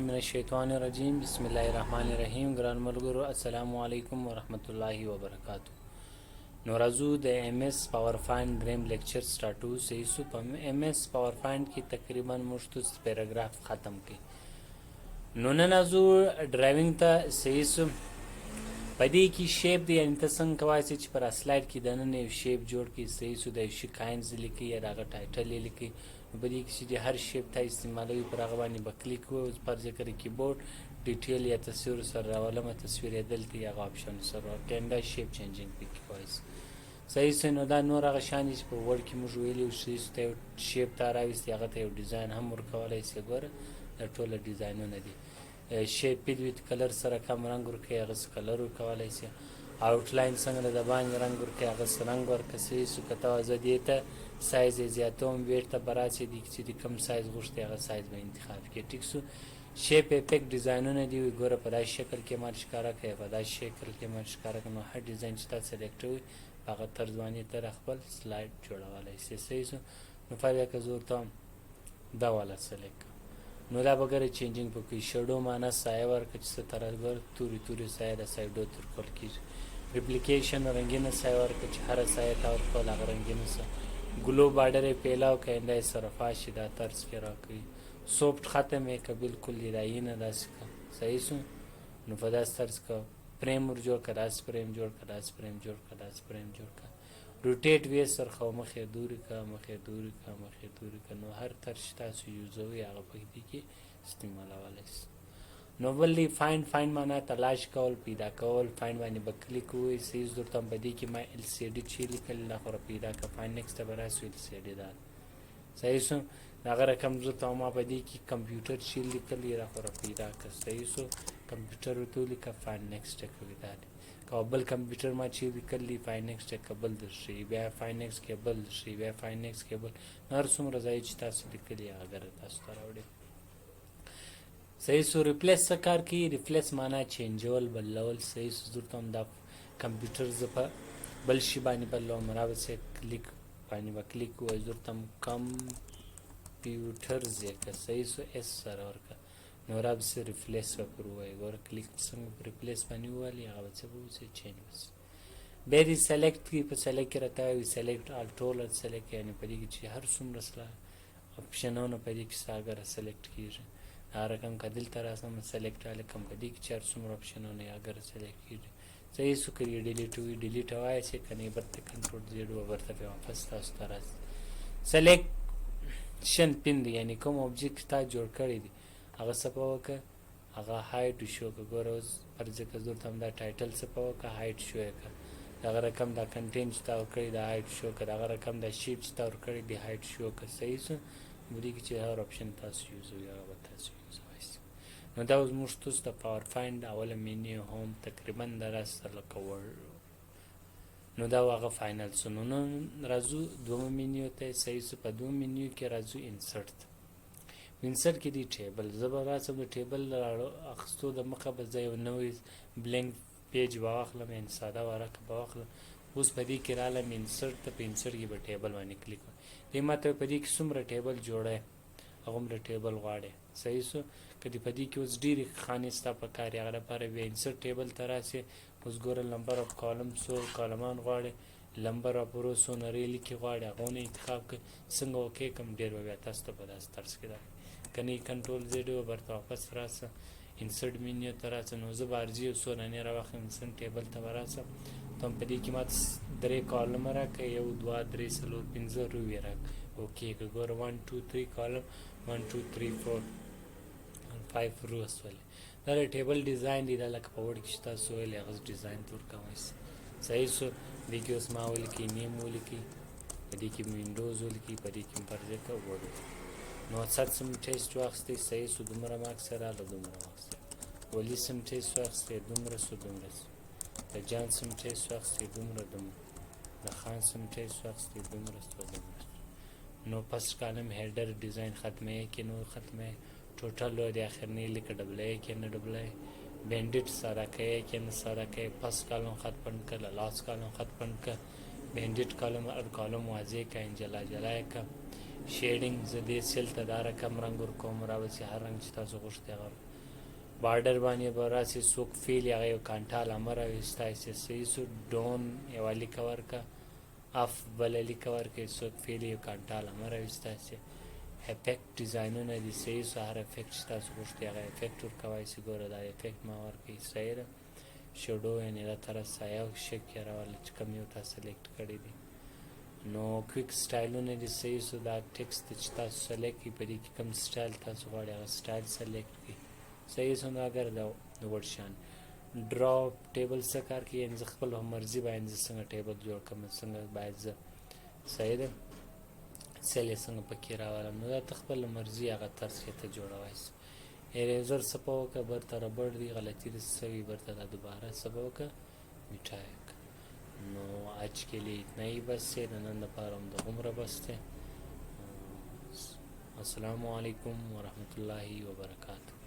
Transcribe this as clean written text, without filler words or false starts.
من الشیطان الرجیم بسم الله الرحمن الرحیم. ګران ملګرو السلام علیکم ورحمت الله وبرکاتو. نو راځو د ایم ایس پاورپوینټ دریم لیکچر سٹارټو. سیسو په ایم ایس پاورپوینټ کې تقریبا مشتوس پیراګراف ختم کړي. نو نن راځو ډرایوینګ ته. سیسو پدې کې شیپ دی، یعنی ته څنګه کوای شې چې پر سلایډ کې دننه یو شیپ جوړ کړي. سیسو د شي کاینز لیکي یا دغه ټایټل یې لیکي. نو په دې کې چې هر شیپ ته استعمالوي پر هغه باندې به کلیک وکړو. پر ذکر کیبورډ ډیټیل یا تصویر سره راولم، تصویر یې دلته هغه آپشن سره کیندا شیپ چینجینګ پکې کوای شي. صحیح سه. نو دا نور هغه شان چې په ورډ کې موږ ویلي و سیسو ته شیپ ته راوستي، هغه ته یو ډیزاین هم ورکولی شي. ګوره دا ټوله ډیزاینونه دي. شیپ پیډ ویت کلر سره کم رنګ ورکوي، هغه کلر ورکولی شي. آوټلاین څنګه د باندې رنګ ورکوي، هغه رنګ ورکوي. سو که ته زه دې ته سایز یې زیاتوم، ویټ ته به راسي دي چې د کوم سایز غوښتي هغه سایز به انتخاب کړي. ټیک سو. شیپ افیکټ ډیزاینونه دي. ګوره په دا شکل کې مال ښکاره کوي، په دا شکل کې مال ښکاره کوي. نو هر ډیزاین چې تاسو سلیکټ وي هغه طرز باندې تر خپل سلایډ جوړولی شي. صحیح سو. نو فرض که زه ورته دا والا سلیکټ نو دا بغیر چینجینګ پکې شډو معنا سایه ورکړه چې څه طرفګر توري توري سایه د سایډو تر کول کېږي. ریپلیکیشن رنګینه سایه ورکړه چې هره سایه ته ورکول هغه رنګینه سه. ګلو بارډر یې پیلاو که انده یې صرفا شي دا طرز کې راکوي. سوفټ ختم یې که بالکل یې نه داسې که. صحیح سو. نو په داسې طرز که فریم ور جوړ که، داسې فریم جوړ که، داسې فریم جوړ که، داسې فریم جوړ که. روټیټ وی سرخه مخې دوري که، مخې دوري که، مخې دوري که. نو هر طرز چې تاسو یوزوي هغه په دې کې استعمالولی شي. نو بل دی فایند معنا تلاش کول، پیدا کول. فایند باندې به کلیک ووایي. سیز درته په دې کې ما ال سی ډي چې لیکل دا خو پیدا که. فایند نیکسټ ته به راسو ال سی ډي دا. صحیح سو. هغه رقم درته ما په دې کې کمپیوټر چې لیکل یې را خو پیدا که. صحیح سو. کمپیوټر ورته ولیکه، فایند نیکسټ کوي دا دی. که بل کمپیوټر ما چې لیکل دی فایند نیکسټ کې بل درشي، بیا فایند نیکسټ کې بل درشي، بیا فایند نیکسټ کې بل. هر څومره ځای چې تاسو لیکلي هغه تاسو ته راوړي. صحیح سو. ریپلیس څه کار کوي؟ ریپلیس معنا چینجول، بدلول. صحیح سو. درته هم دا کمپیوټر زه په بل شي باندې بدلوم، راوسې کلیک باندې به کلیک ووایي. درته هم کمپیوټرز یې که. صحیح سو. اس سره ورکړه. نو راوسې ریپلیس به پر ووایي. ګوره کلیک څنګه په ریپلیس باندې ووالي هغه به څه به وسي چینج وسي. بیا دې سلیکټ کړي. په سلیکټ کې راته وایي سلیکټ آل ټول سلیکټ، یعنې په دې کې چې هر څومره اپشنونه په دې کې ستا اګره سلیکټ کېږي. هغه رقم که دلته راسم سلیکټ هلکم په دې کې چې هر څومره اپشنونه یې اګره سلیکټ کېږي. صحیح سو. که یې ډیلیټ وي ډیلیټ وایي چې که نه یې برته کنټرول زیډ و برته بیا واپس تاسو ته راسي. سلیکشن پین دی، یعنې کوم اوبجیکټ تا جوړ کړی دی هغه څه په وکړه، هغه هایټ شو که. ګوره اوس فرض که زه درته هم دا ټایټل څه په وکړه هایټ شو یې که. دغه رقم دا کنټین چې تا ورکړی دا هایټ شو که. دغه رقم دا شیپ چې تا ورکړی دی هایټ شو که. صحیح سو. په دې کې چې هر اپشن تاسو یوزوي هغه به تاسو یوزوی شي. نو دا اوس موږ تاسو ته پاورپوینټ اوله مینیو هم تقریبا داسې لکه نو دا هغه فاینل سو. نو نن راځو دومه مینیو ته. صحیح سو. په دومه مینیو کې راځو انسرټ ته. انسرټ کې دی ټیبل. زه به راسم د ټیبل اخیستو د مخه به زه یو نوی بلینک پیج به واخلم، یعنې ساده ورقه به واخلم. اوس په دې کې رالم انسرټ ته. په انسرټ کې به ټیبل باندې کلیک وکړم. دې ما ته په دې کې څومره ټیبل جوړی هغومره ټیبل غواړې. صحیح سو. که دې په دې کې اوس ډېرې خانې ستا په کار هغه لپاره بیا انسرټ ټیبل ته راسې. اوس ګوره نمبر اف کالم څو کالمان غواړې، نمبر اف رو څو نرۍ لیکې غواړې هغونه انتخاب کړئ. څنګه اوکې کړم ډېر به بیا تاسو ته په داسې طرز کې دا که نه کنټرول زیډ و برته واپس راسه انسرټ مینیو ته راسه. نو زه به عرضي یو څو رانې راواخلم انسرټ ټیبل ته به راسم. ته هم په دې کې ماته 3 کالمه راکړه، 1 2 3 4 5 روې راکړه. اوکې که ګوره 1 2 3 کالم 1 2 3 4 5 روز ولې. دا د ټیبل ډیزاین دی. دا لکه په وړ کې چې تاسو ویلې هغه ډیزاین ته ورکولی شئ. صحیح سو. دې کې اوس ما ولیکئ نیم ولیکئ، په دې کې وینډوز ولیکئ، په دې کې فرض کړه وړ نو سات سم ټیسټ واخیستی. صحیح سو. دومره مارکس راله دومره واخیستی. ولی سم ټیسټ واخیستی دومره سو دومره سو. د جان سم ټیسټ واخیستی دومره دومره. د خان سم ټیسټ واخیستی دومره سو دومره سو. نو پس کالم هیډر ډیزاین ختمه کې نو ختمه ټوټل و د اخرنی لیک ډبلای کې نه ډبلای بینډیټ سره کې نه سره کې پس کالم خط پند کړه لاس کالم خط پند کړه بینډیټ کالم ار کالم واضح کا انجلا جلای کا شیډینګ زدي سیل ته دار کم رنگ ور کوم راوسی هر رنگ چې تاسو غوښته هغه بارډر باندې به راسې څوک فیل هغه یو کانټا علامه راویستی چې صحیح سو ډون یوه لیکه ورکړه اف بله لیکه ورکړئ څوک فیل یو کانټا علامه راویستی چې افیکټ ډیزاینونه دي صحیح سو هر افیکټ چې تاسو غوښتي هغه افیکټ ورکوی چې ګوره دا افیکټ ما ورکړئ صحیح ده شیډو یعنې دا طرف سایه او شک یې راوله چې کوم یو تا سلیکټ کړی دی نو کویک سټایلونه دي صحیح سو دا ټکسټ چې تاسو سلیکټ کړئ په دې کې کوم سټایل تاسو غواړئ هغه سټایل سلیکټ کړئ صحیح سو نو اگر دا لوړ شان ډرا ټیبل څه کار کوي یعنې زه خپل مرضي باید زه څنګه ټیبل جوړ کړم څنګه باید زه صحیح ده سیل یې څنګه پکې راولم نو دا ته خپله مرضي هغه طرز کې ته جوړوی سو اریزر څه په وکړه برته ربړ دی غلطي دې سوي برته دا دوباره څه به وکړه میټای وکړه نو آج के लिए इतना ही बस है नंद दपहार हम दोहरा बस थे अस्सलामु अलैकुम वरहमतुल्लाहि वबरकातुहू